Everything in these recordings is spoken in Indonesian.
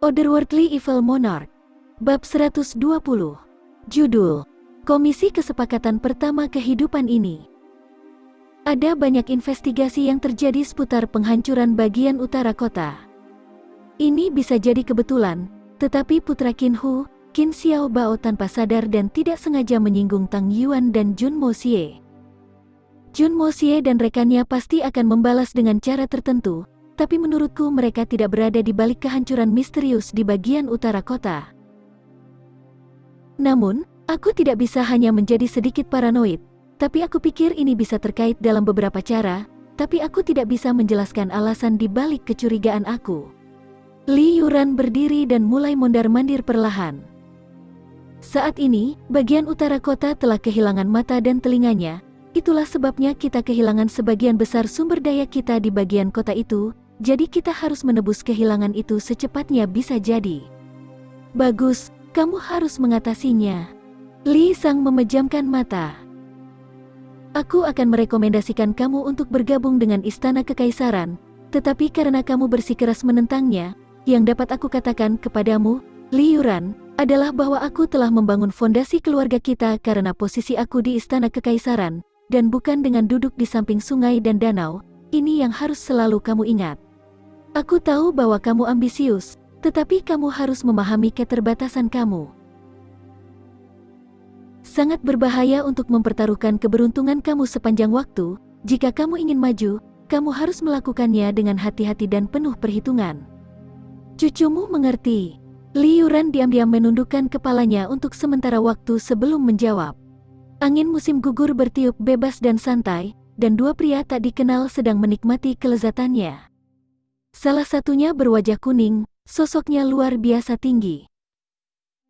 Otherworldly Evil Monarch. Bab 120. Judul: Komisi Kesepakatan Pertama Kehidupan ini. Ada banyak investigasi yang terjadi seputar penghancuran bagian utara kota. Ini bisa jadi kebetulan, tetapi putra Qin Hu, Qin Xiao Bao tanpa sadar dan tidak sengaja menyinggung Tang Yuan dan Jun Mo Xie. Jun Mo Xie dan rekannya pasti akan membalas dengan cara tertentu, tapi menurutku mereka tidak berada di balik kehancuran misterius di bagian utara kota. Namun, aku tidak bisa hanya menjadi sedikit paranoid, tapi aku pikir ini bisa terkait dalam beberapa cara, tapi aku tidak bisa menjelaskan alasan di balik kecurigaan aku. Li Yuran berdiri dan mulai mondar-mandir perlahan. Saat ini, bagian utara kota telah kehilangan mata dan telinganya, itulah sebabnya kita kehilangan sebagian besar sumber daya kita di bagian kota itu. Jadi kita harus menebus kehilangan itu secepatnya bisa jadi. Bagus, kamu harus mengatasinya. Li Sang memejamkan mata. Aku akan merekomendasikan kamu untuk bergabung dengan Istana Kekaisaran, tetapi karena kamu bersikeras menentangnya, yang dapat aku katakan kepadamu, Li Yuran, adalah bahwa aku telah membangun fondasi keluarga kita karena posisi aku di Istana Kekaisaran, dan bukan dengan duduk di samping sungai dan danau. Ini yang harus selalu kamu ingat. Aku tahu bahwa kamu ambisius, tetapi kamu harus memahami keterbatasan kamu. Sangat berbahaya untuk mempertaruhkan keberuntungan kamu sepanjang waktu. Jika kamu ingin maju, kamu harus melakukannya dengan hati-hati dan penuh perhitungan. Cucumu mengerti. Li Yuran diam-diam menundukkan kepalanya untuk sementara waktu sebelum menjawab. Angin musim gugur bertiup bebas dan santai, dan dua pria tak dikenal sedang menikmati kelezatannya. Salah satunya berwajah kuning, sosoknya luar biasa tinggi.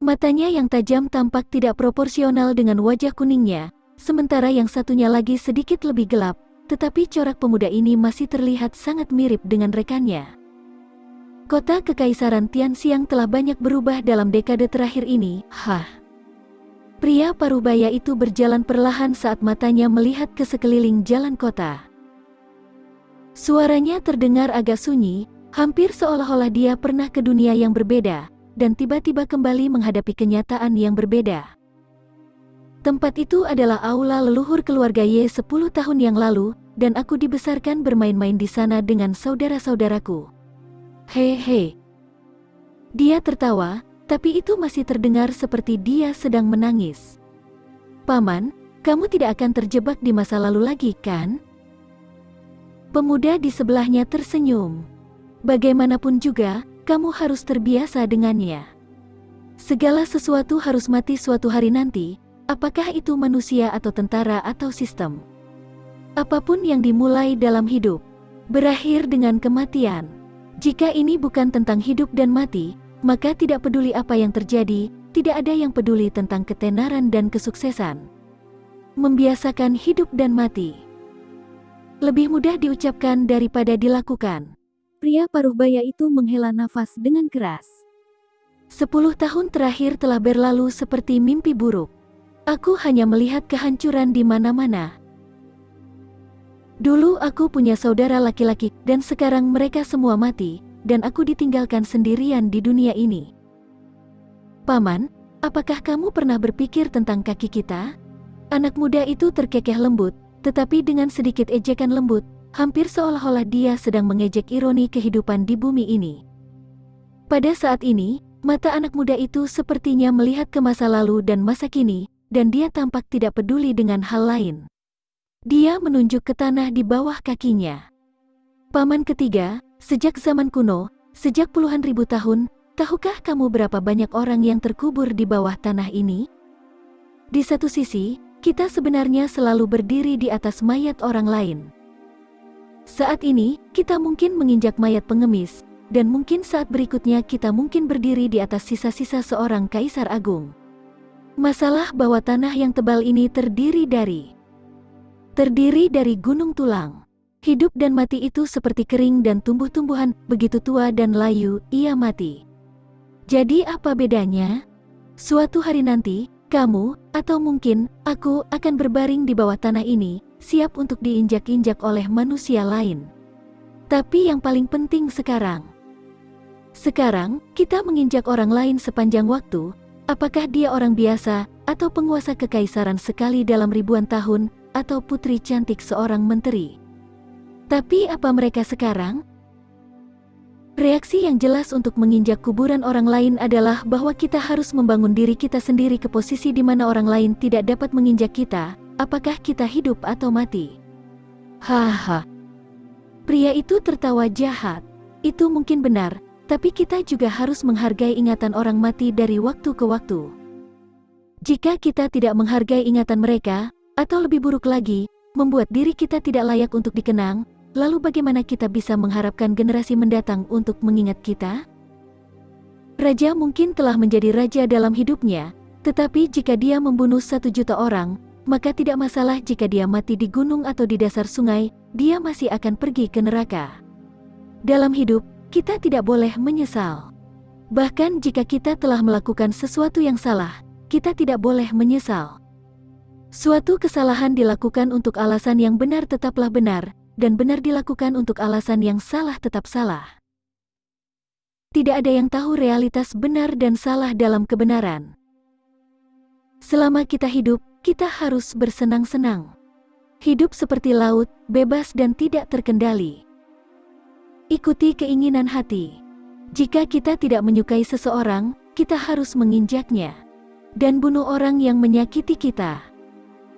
Matanya yang tajam tampak tidak proporsional dengan wajah kuningnya, sementara yang satunya lagi sedikit lebih gelap, tetapi corak pemuda ini masih terlihat sangat mirip dengan rekannya. Kota Kekaisaran Tianxiang telah banyak berubah dalam dekade terakhir ini. Pria parubaya itu berjalan perlahan saat matanya melihat ke sekeliling jalan kota. Suaranya terdengar agak sunyi, hampir seolah-olah dia pernah ke dunia yang berbeda, dan tiba-tiba kembali menghadapi kenyataan yang berbeda. Tempat itu adalah aula leluhur keluarga Ye 10 tahun yang lalu, dan aku dibesarkan bermain-main di sana dengan saudara-saudaraku. Hehe. Dia tertawa, tapi itu masih terdengar seperti dia sedang menangis. Paman, kamu tidak akan terjebak di masa lalu lagi, kan? Pemuda di sebelahnya tersenyum. Bagaimanapun juga, kamu harus terbiasa dengannya. Segala sesuatu harus mati suatu hari nanti, apakah itu manusia atau tentara atau sistem. Apapun yang dimulai dalam hidup, berakhir dengan kematian. Jika ini bukan tentang hidup dan mati, maka tidak peduli apa yang terjadi, tidak ada yang peduli tentang ketenaran dan kesuksesan. Membiasakan hidup dan mati lebih mudah diucapkan daripada dilakukan. Pria paruhbaya itu menghela nafas dengan keras. 10 tahun terakhir telah berlalu seperti mimpi buruk. Aku hanya melihat kehancuran di mana-mana. Dulu aku punya saudara laki-laki, dan sekarang mereka semua mati, dan aku ditinggalkan sendirian di dunia ini. Paman, apakah kamu pernah berpikir tentang kaki kita? Anak muda itu terkekeh lembut, tetapi dengan sedikit ejekan lembut, hampir seolah-olah dia sedang mengejek ironi kehidupan di bumi ini. Pada saat ini, mata anak muda itu sepertinya melihat ke masa lalu dan masa kini, dan dia tampak tidak peduli dengan hal lain. Dia menunjuk ke tanah di bawah kakinya. Paman ketiga, sejak zaman kuno, sejak puluhan ribu tahun, tahukah kamu berapa banyak orang yang terkubur di bawah tanah ini? Di satu sisi, kita sebenarnya selalu berdiri di atas mayat orang lain. Saat ini, kita mungkin menginjak mayat pengemis, dan mungkin saat berikutnya kita mungkin berdiri di atas sisa-sisa seorang kaisar agung. Masalah bahwa tanah yang tebal ini terdiri dari gunung tulang. Hidup dan mati itu seperti kering dan tumbuh-tumbuhan, begitu tua dan layu, ia mati. Jadi apa bedanya? Suatu hari nanti, kamu, atau mungkin, aku, akan berbaring di bawah tanah ini, siap untuk diinjak-injak oleh manusia lain. Tapi yang paling penting sekarang, Sekarang, kita menginjak orang lain sepanjang waktu, apakah dia orang biasa, atau penguasa kekaisaran sekali dalam ribuan tahun, atau putri cantik seorang menteri. Tapi apa mereka sekarang? Reaksi yang jelas untuk menginjak kuburan orang lain adalah bahwa kita harus membangun diri kita sendiri ke posisi di mana orang lain tidak dapat menginjak kita, apakah kita hidup atau mati. Haha. Pria itu tertawa jahat. Itu mungkin benar, tapi kita juga harus menghargai ingatan orang mati dari waktu ke waktu. Jika kita tidak menghargai ingatan mereka, atau lebih buruk lagi, membuat diri kita tidak layak untuk dikenang, lalu bagaimana kita bisa mengharapkan generasi mendatang untuk mengingat kita? Raja mungkin telah menjadi raja dalam hidupnya, tetapi jika dia membunuh 1 juta orang, maka tidak masalah jika dia mati di gunung atau di dasar sungai, dia masih akan pergi ke neraka. Dalam hidup, kita tidak boleh menyesal. Bahkan jika kita telah melakukan sesuatu yang salah, kita tidak boleh menyesal. Suatu kesalahan dilakukan untuk alasan yang benar tetaplah benar, dan benar dilakukan untuk alasan yang salah tetap salah. Tidak ada yang tahu realitas benar dan salah dalam kebenaran. Selama kita hidup, kita harus bersenang-senang. Hidup seperti laut, bebas dan tidak terkendali. Ikuti keinginan hati. Jika kita tidak menyukai seseorang, kita harus menginjaknya. Dan bunuh orang yang menyakiti kita.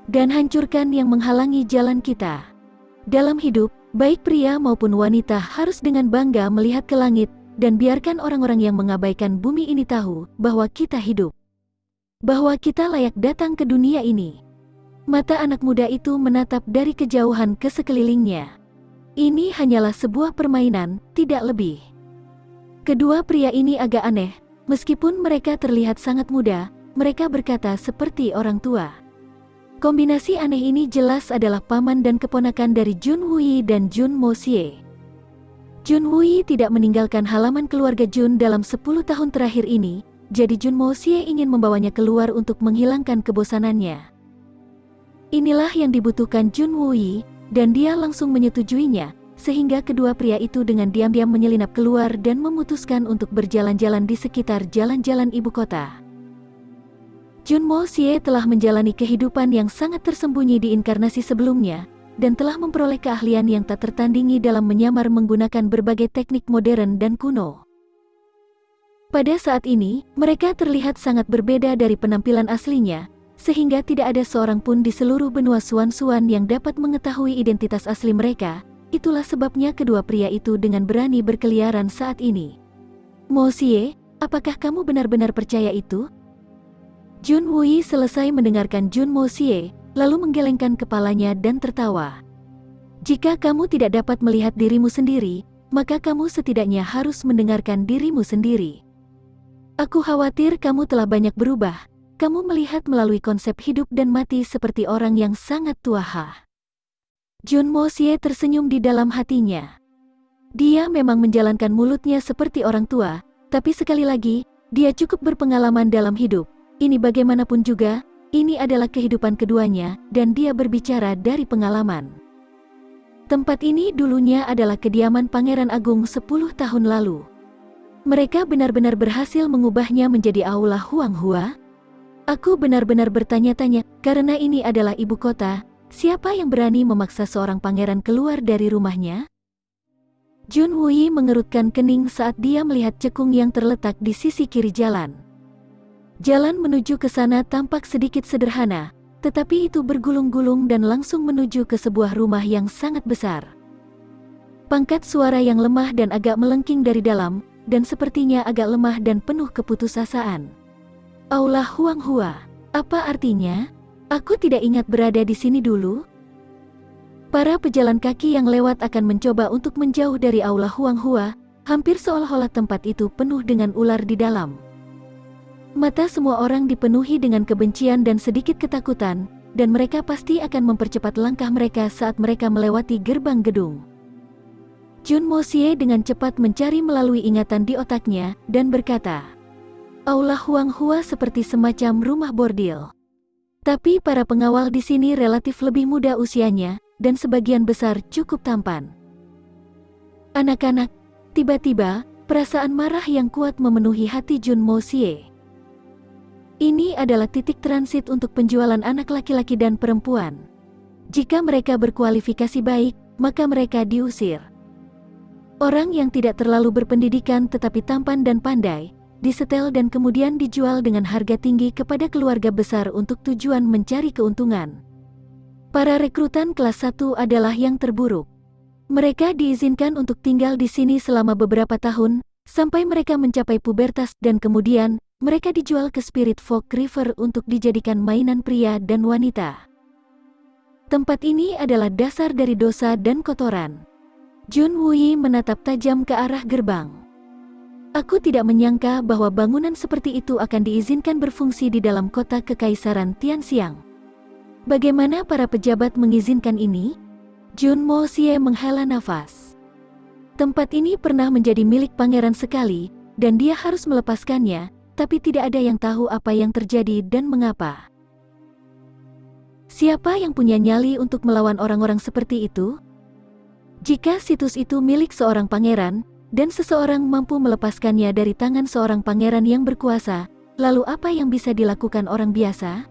Dan hancurkan yang menghalangi jalan kita. Dalam hidup, baik pria maupun wanita harus dengan bangga melihat ke langit, dan biarkan orang-orang yang mengabaikan bumi ini tahu bahwa kita hidup. Bahwa kita layak datang ke dunia ini. Mata anak muda itu menatap dari kejauhan ke sekelilingnya. Ini hanyalah sebuah permainan, tidak lebih. Kedua pria ini agak aneh, meskipun mereka terlihat sangat muda, mereka berkata seperti orang tua. Kombinasi aneh ini jelas adalah paman dan keponakan dari Jun Woo dan Jun Mo Xie. Jun Woo tidak meninggalkan halaman keluarga Jun dalam 10 tahun terakhir ini, jadi Jun Mo Xie ingin membawanya keluar untuk menghilangkan kebosanannya. Inilah yang dibutuhkan Jun Woo, dan dia langsung menyetujuinya, sehingga kedua pria itu dengan diam-diam menyelinap keluar dan memutuskan untuk berjalan-jalan di sekitar jalan-jalan ibu kota. Jun Mo Xie telah menjalani kehidupan yang sangat tersembunyi di inkarnasi sebelumnya, dan telah memperoleh keahlian yang tak tertandingi dalam menyamar menggunakan berbagai teknik modern dan kuno. Pada saat ini, mereka terlihat sangat berbeda dari penampilan aslinya, sehingga tidak ada seorang pun di seluruh benua Suan-Suan yang dapat mengetahui identitas asli mereka. Itulah sebabnya kedua pria itu dengan berani berkeliaran saat ini. Mo Xie, apakah kamu benar-benar percaya itu? Jun Woo selesai mendengarkan Jun Mo Xie, lalu menggelengkan kepalanya dan tertawa. Jika kamu tidak dapat melihat dirimu sendiri, maka kamu setidaknya harus mendengarkan dirimu sendiri. Aku khawatir kamu telah banyak berubah. Kamu melihat melalui konsep hidup dan mati seperti orang yang sangat tua. Jun Mo Xie tersenyum di dalam hatinya. Dia memang menjalankan mulutnya seperti orang tua, tapi sekali lagi, dia cukup berpengalaman dalam hidup. Ini bagaimanapun juga, ini adalah kehidupan keduanya, dan dia berbicara dari pengalaman. Tempat ini dulunya adalah kediaman Pangeran Agung 10 tahun lalu. Mereka benar-benar berhasil mengubahnya menjadi Aula Huanghua. Aku benar-benar bertanya-tanya, karena ini adalah ibu kota, siapa yang berani memaksa seorang pangeran keluar dari rumahnya? Jun Woo mengerutkan kening saat dia melihat cekung yang terletak di sisi kiri jalan. Jalan menuju ke sana tampak sedikit sederhana, tetapi itu bergulung-gulung dan langsung menuju ke sebuah rumah yang sangat besar. Pangkat suara yang lemah dan agak melengking dari dalam, dan sepertinya agak lemah dan penuh keputusasaan. Aula Huanghua, apa artinya? Aku tidak ingat berada di sini dulu. Para pejalan kaki yang lewat akan mencoba untuk menjauh dari Aula Huanghua, hampir seolah-olah tempat itu penuh dengan ular di dalam. Mata semua orang dipenuhi dengan kebencian dan sedikit ketakutan, dan mereka pasti akan mempercepat langkah mereka saat mereka melewati gerbang gedung. Jun Mo Xie dengan cepat mencari melalui ingatan di otaknya, dan berkata, Aula Huanghua seperti semacam rumah bordil. Tapi para pengawal di sini relatif lebih muda usianya, dan sebagian besar cukup tampan. Anak-anak, tiba-tiba, perasaan marah yang kuat memenuhi hati Jun Mo Xie. Ini adalah titik transit untuk penjualan anak laki-laki dan perempuan. Jika mereka berkualifikasi baik, maka mereka diusir. Orang yang tidak terlalu berpendidikan tetapi tampan dan pandai, disetel dan kemudian dijual dengan harga tinggi kepada keluarga besar untuk tujuan mencari keuntungan. Para rekrutan kelas 1 adalah yang terburuk. Mereka diizinkan untuk tinggal di sini selama beberapa tahun, sampai mereka mencapai pubertas dan kemudian, mereka dijual ke Spirit Folk River untuk dijadikan mainan pria dan wanita. Tempat ini adalah dasar dari dosa dan kotoran. Jun Wuyi menatap tajam ke arah gerbang. Aku tidak menyangka bahwa bangunan seperti itu akan diizinkan berfungsi di dalam kota Kekaisaran Tianxiang. Bagaimana para pejabat mengizinkan ini? Jun Mo Xie menghela nafas. Tempat ini pernah menjadi milik pangeran sekali, dan dia harus melepaskannya, tapi tidak ada yang tahu apa yang terjadi dan mengapa. Siapa yang punya nyali untuk melawan orang-orang seperti itu? Jika situs itu milik seorang pangeran, dan seseorang mampu melepaskannya dari tangan seorang pangeran yang berkuasa, lalu apa yang bisa dilakukan orang biasa?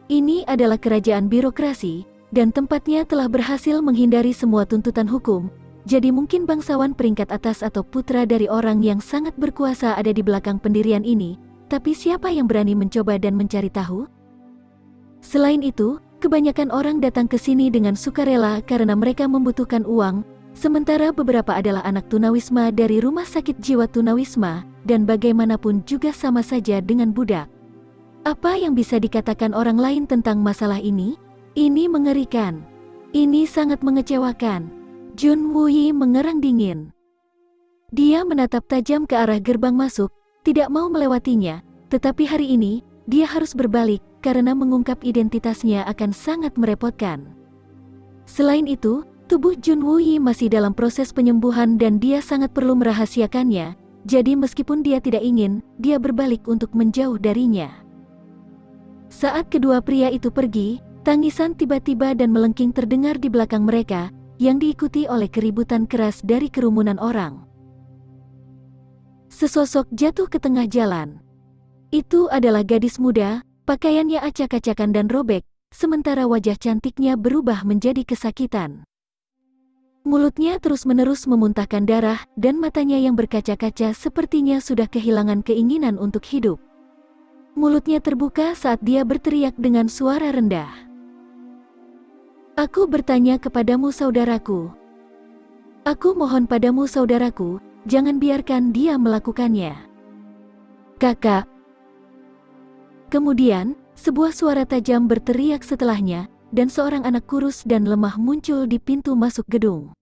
Ini adalah kerajaan birokrasi, dan tempatnya telah berhasil menghindari semua tuntutan hukum, jadi mungkin bangsawan peringkat atas atau putra dari orang yang sangat berkuasa ada di belakang pendirian ini, tapi siapa yang berani mencoba dan mencari tahu? Selain itu, kebanyakan orang datang ke sini dengan sukarela karena mereka membutuhkan uang, sementara beberapa adalah anak tunawisma dari rumah sakit jiwa tunawisma, dan bagaimanapun juga sama saja dengan budak. Apa yang bisa dikatakan orang lain tentang masalah ini? Ini mengerikan. Ini sangat mengecewakan. Jun Wuyi mengerang dingin. Dia menatap tajam ke arah gerbang masuk, tidak mau melewatinya, tetapi hari ini, dia harus berbalik, karena mengungkap identitasnya akan sangat merepotkan. Selain itu, tubuh Jun Wuyi masih dalam proses penyembuhan dan dia sangat perlu merahasiakannya, jadi meskipun dia tidak ingin, dia berbalik untuk menjauh darinya. Saat kedua pria itu pergi, tangisan tiba-tiba dan melengking terdengar di belakang mereka, yang diikuti oleh keributan keras dari kerumunan orang. Sesosok jatuh ke tengah jalan. Itu adalah gadis muda, pakaiannya acak-acakan dan robek, sementara wajah cantiknya berubah menjadi kesakitan. Mulutnya terus-menerus memuntahkan darah, dan matanya yang berkaca-kaca sepertinya sudah kehilangan keinginan untuk hidup. Mulutnya terbuka saat dia berteriak dengan suara rendah. Aku bertanya kepadamu saudaraku. Aku mohon padamu saudaraku, jangan biarkan dia melakukannya. Kakak. Kemudian, sebuah suara tajam berteriak setelahnya, dan seorang anak kurus dan lemah muncul di pintu masuk gedung.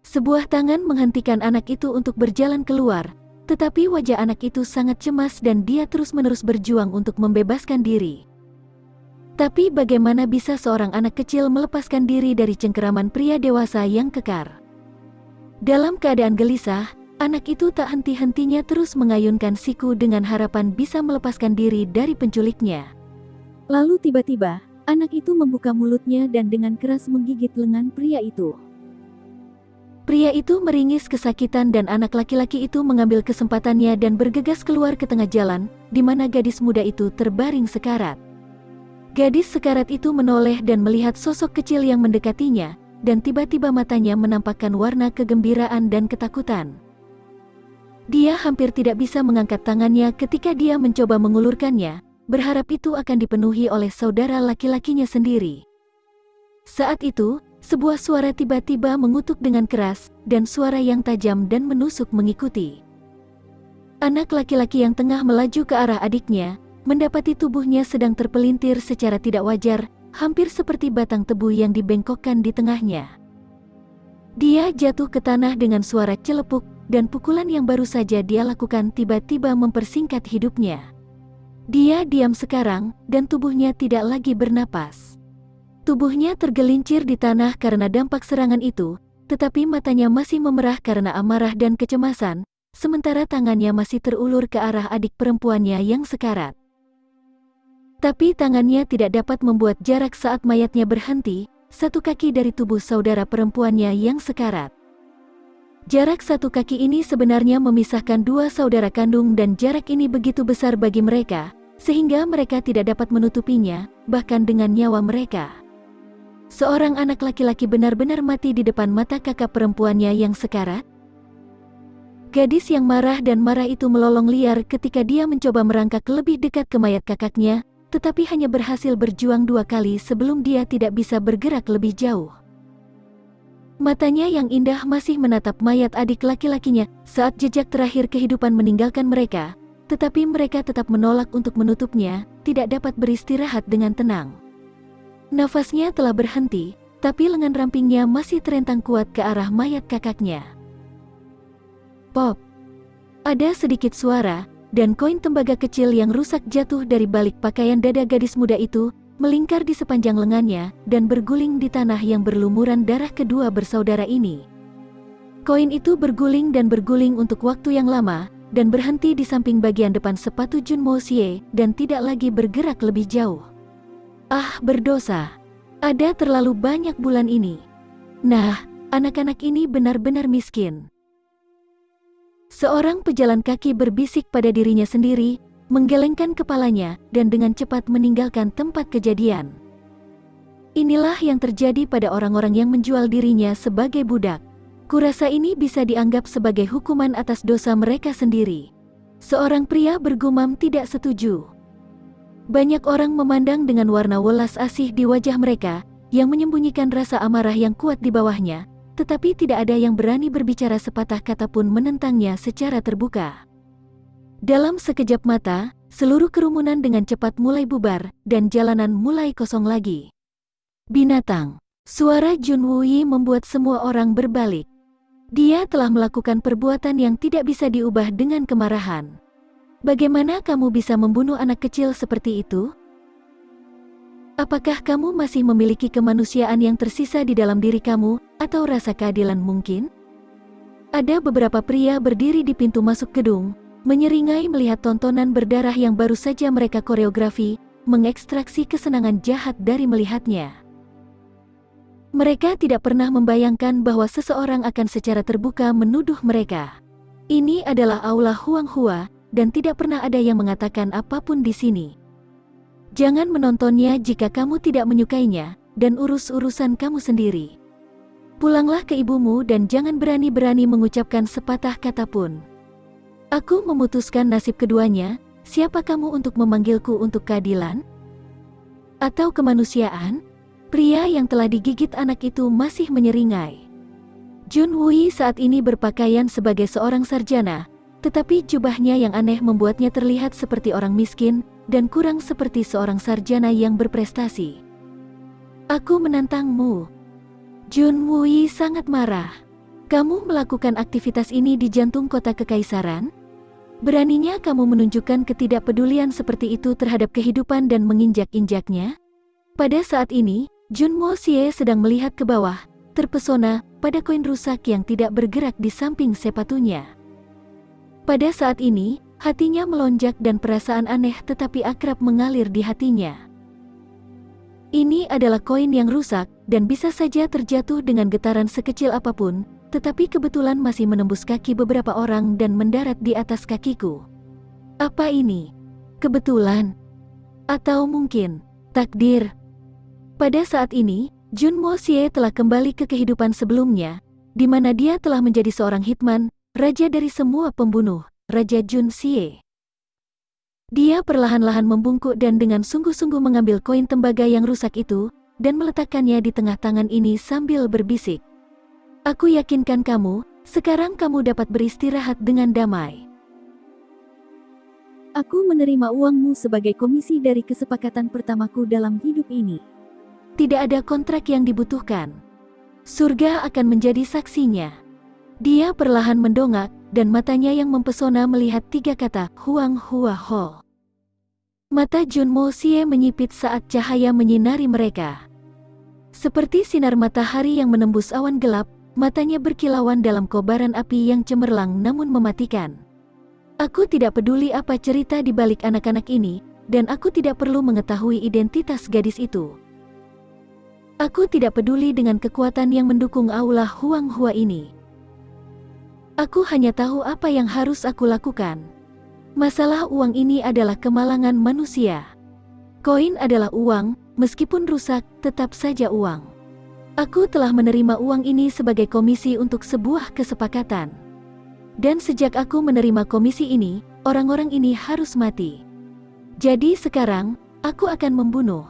Sebuah tangan menghentikan anak itu untuk berjalan keluar, tetapi wajah anak itu sangat cemas dan dia terus-menerus berjuang untuk membebaskan diri. Tapi bagaimana bisa seorang anak kecil melepaskan diri dari cengkeraman pria dewasa yang kekar? Dalam keadaan gelisah, anak itu tak henti-hentinya terus mengayunkan siku dengan harapan bisa melepaskan diri dari penculiknya. Lalu tiba-tiba, anak itu membuka mulutnya dan dengan keras menggigit lengan pria itu. Pria itu meringis kesakitan dan anak laki-laki itu mengambil kesempatannya dan bergegas keluar ke tengah jalan, di mana gadis muda itu terbaring sekarat. Gadis sekarat itu menoleh dan melihat sosok kecil yang mendekatinya, dan tiba-tiba matanya menampakkan warna kegembiraan dan ketakutan. Dia hampir tidak bisa mengangkat tangannya ketika dia mencoba mengulurkannya, berharap itu akan dipenuhi oleh saudara laki-lakinya sendiri. Saat itu, sebuah suara tiba-tiba mengutuk dengan keras, dan suara yang tajam dan menusuk mengikuti. Anak laki-laki yang tengah melaju ke arah adiknya, mendapati tubuhnya sedang terpelintir secara tidak wajar, hampir seperti batang tebu yang dibengkokkan di tengahnya. Dia jatuh ke tanah dengan suara celepuk, dan pukulan yang baru saja dia lakukan tiba-tiba mempersingkat hidupnya. Dia diam sekarang, dan tubuhnya tidak lagi bernapas. Tubuhnya tergelincir di tanah karena dampak serangan itu, tetapi matanya masih memerah karena amarah dan kecemasan, sementara tangannya masih terulur ke arah adik perempuannya yang sekarat. Tapi tangannya tidak dapat membuat jarak saat mayatnya berhenti, satu kaki dari tubuh saudara perempuannya yang sekarat. Jarak 1 kaki ini sebenarnya memisahkan 2 saudara kandung dan jarak ini begitu besar bagi mereka, sehingga mereka tidak dapat menutupinya, bahkan dengan nyawa mereka. Seorang anak laki-laki benar-benar mati di depan mata kakak perempuannya yang sekarat. Gadis yang marah dan marah itu melolong liar ketika dia mencoba merangkak lebih dekat ke mayat kakaknya, tetapi hanya berhasil berjuang 2 kali sebelum dia tidak bisa bergerak lebih jauh. Matanya yang indah masih menatap mayat adik laki-lakinya saat jejak terakhir kehidupan meninggalkan mereka, tetapi mereka tetap menolak untuk menutupnya, tidak dapat beristirahat dengan tenang. Nafasnya telah berhenti, tapi lengan rampingnya masih terentang kuat ke arah mayat kakaknya. Pop! Ada sedikit suara, dan koin tembaga kecil yang rusak jatuh dari balik pakaian dada gadis muda itu, melingkar di sepanjang lengannya, dan berguling di tanah yang berlumuran darah kedua bersaudara ini. Koin itu berguling dan berguling untuk waktu yang lama, dan berhenti di samping bagian depan sepatu Junmo Xie, dan tidak lagi bergerak lebih jauh. Ah, berdosa. Ada terlalu banyak bulan ini. Nah, anak-anak ini benar-benar miskin. Seorang pejalan kaki berbisik pada dirinya sendiri, menggelengkan kepalanya, dan dengan cepat meninggalkan tempat kejadian. Inilah yang terjadi pada orang-orang yang menjual dirinya sebagai budak. Kurasa ini bisa dianggap sebagai hukuman atas dosa mereka sendiri. Seorang pria bergumam tidak setuju. Banyak orang memandang dengan warna welas asih di wajah mereka, yang menyembunyikan rasa amarah yang kuat di bawahnya, tetapi tidak ada yang berani berbicara sepatah kata pun menentangnya secara terbuka. Dalam sekejap mata, seluruh kerumunan dengan cepat mulai bubar, dan jalanan mulai kosong lagi. Binatang! Suara Jun Wuyi membuat semua orang berbalik. Dia telah melakukan perbuatan yang tidak bisa diubah dengan kemarahan. Bagaimana kamu bisa membunuh anak kecil seperti itu? Apakah kamu masih memiliki kemanusiaan yang tersisa di dalam diri kamu, atau rasa keadilan mungkin? Ada beberapa pria berdiri di pintu masuk gedung, menyeringai melihat tontonan berdarah yang baru saja mereka koreografi, mengekstraksi kesenangan jahat dari melihatnya. Mereka tidak pernah membayangkan bahwa seseorang akan secara terbuka menuduh mereka. Ini adalah aula Huanghua, dan tidak pernah ada yang mengatakan apapun di sini. Jangan menontonnya jika kamu tidak menyukainya, dan urus urusan kamu sendiri. Pulanglah ke ibumu dan jangan berani-berani mengucapkan sepatah kata pun. Aku memutuskan nasib keduanya, siapa kamu untuk memanggilku untuk keadilan? Atau kemanusiaan? Pria yang telah digigit anak itu masih menyeringai. Jun Wuyi saat ini berpakaian sebagai seorang sarjana, tetapi jubahnya yang aneh membuatnya terlihat seperti orang miskin, dan kurang seperti seorang sarjana yang berprestasi. Aku menantangmu. Jun Wuyi sangat marah. Kamu melakukan aktivitas ini di jantung kota kekaisaran? Beraninya kamu menunjukkan ketidakpedulian seperti itu terhadap kehidupan dan menginjak-injaknya? Pada saat ini, Junmo Xie sedang melihat ke bawah, terpesona pada koin rusak yang tidak bergerak di samping sepatunya. Pada saat ini, hatinya melonjak dan perasaan aneh tetapi akrab mengalir di hatinya. Ini adalah koin yang rusak, dan bisa saja terjatuh dengan getaran sekecil apapun, tetapi kebetulan masih menembus kaki beberapa orang dan mendarat di atas kakiku. Apa ini? Kebetulan? Atau mungkin, takdir? Pada saat ini, Junmo Xie telah kembali ke kehidupan sebelumnya, di mana dia telah menjadi seorang hitman, raja dari semua pembunuh, Raja Jun Xie. Dia perlahan-lahan membungkuk dan dengan sungguh-sungguh mengambil koin tembaga yang rusak itu, dan meletakkannya di tengah tangan ini sambil berbisik. Aku yakinkan kamu, sekarang kamu dapat beristirahat dengan damai. Aku menerima uangmu sebagai komisi dari kesepakatan pertamaku dalam hidup ini. Tidak ada kontrak yang dibutuhkan. Surga akan menjadi saksinya. Dia perlahan mendongak, dan matanya yang mempesona melihat 3 kata, Huanghua Ho. Mata Junmo Xie menyipit saat cahaya menyinari mereka. Seperti sinar matahari yang menembus awan gelap, matanya berkilauan dalam kobaran api yang cemerlang namun mematikan. Aku tidak peduli apa cerita di balik anak-anak ini, dan aku tidak perlu mengetahui identitas gadis itu. Aku tidak peduli dengan kekuatan yang mendukung aula Huanghua ini. Aku hanya tahu apa yang harus aku lakukan. Masalah uang ini adalah kemalangan manusia. Koin adalah uang, meskipun rusak, tetap saja uang. Aku telah menerima uang ini sebagai komisi untuk sebuah kesepakatan. Dan sejak aku menerima komisi ini, orang-orang ini harus mati. Jadi sekarang, aku akan membunuh